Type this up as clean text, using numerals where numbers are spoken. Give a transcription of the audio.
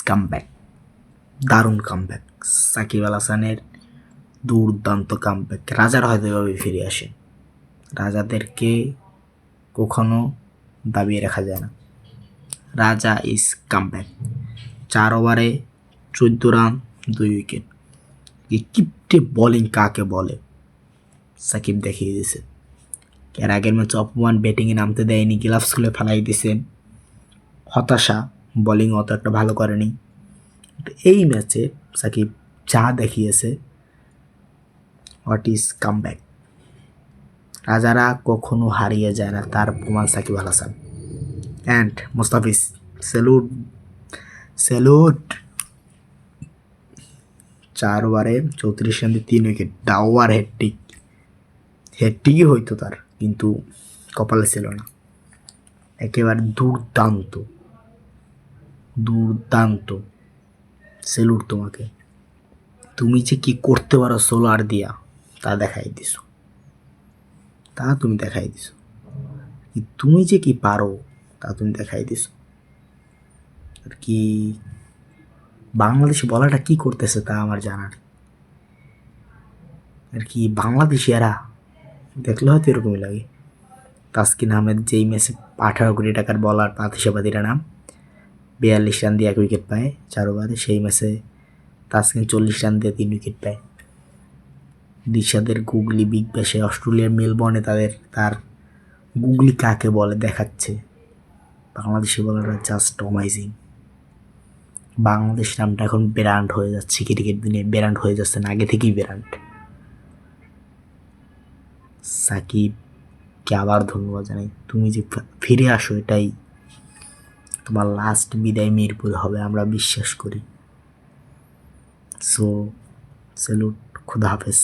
Comeback, দারুণ comeback. Shakib Al হাসানের দুর্দান্ত কামব্যাক। রাজার হয়তো এভাবে ফিরে আসে, রাজাদেরকে কখনো দাবিয়ে রাখা যায় না। রাজা ইজ কামব্যাক। 4 ওভারে 14 রান 2 উইকেট। কিপ্টে বোলিং কাকে বলে সাকিব দেখিয়ে দিয়েছে। এর আগের ম্যাচে অপমান, ব্যাটিংয়ে নামতে দেয়নি, গ্লাভস খুলে ফেলাই দিয়েছেন, হতাশা, বোলিং অত একটা ভালো করেনি। এই ম্যাচে সাকিব যা দেখিয়েছে, হোয়াট ইজ কামব্যাক। রাজারা কখনো হারিয়ে যায় না, তার প্রমাণ Shakib Al Hasan and Mustafiz. Salute salute. 4 ওভারে 34 রানে 3 উইকেট। ডাওয়ার হ্যাটট্রিক, হ্যাটট্রিকই হইতো তার, কিন্তু কপালে ছিল না। একেবারে দুর্দান্ত দুর্দান্ত। স্যালুট তোমাকে। তুমি যে কি করতে পারো সোলার দিয়া, তা দেখাই দিছো, তুমি দেখাই দিছো। তুমি যে কি পারো তা তুমি দেখাই দিছো। আর কি বাংলাদেশি বলাটা কি করতেছে তা আমার জানার। আর কি বাংলাদেশিয়ারা দেখলে হয়তো এরকমই লাগে। তাসকিন আহমেদ যেই ম্যাচে 18 কোটি টাকার বলার পাতিসাবাদীরা নাম 42 রান দিয়ে 1 উইকেট পায় 4 ওভারে, সেই ম্যাচে তাসকিন 40 রান দিয়ে 3 উইকেট পায়। দিশাদের গুগলি বিগ ব্যাশে অস্ট্রেলিয়ার মেলবোর্নে তার গুগলি কাকে বলে দেখাচ্ছে। বাংলাদেশি বলাররা জাস্ট অ্যামেজিং। বাংলাদেশ নামটা এখন ব্র্যান্ড হয়ে যাচ্ছে, ক্রিকেট দুনিয়ায় ব্র্যান্ড হয়ে যাচ্ছে না, আগে থেকেই ব্র্যান্ড। সাকিবকে আবার ধন্যবাদ জানাই। তুমি যে ফিরে আসো, এটাই তোমার লাস্ট বিদায় মিরপুর হবে, আমরা বিশ্বাস করি। সো স্যালুট, খুদা হাফেজ।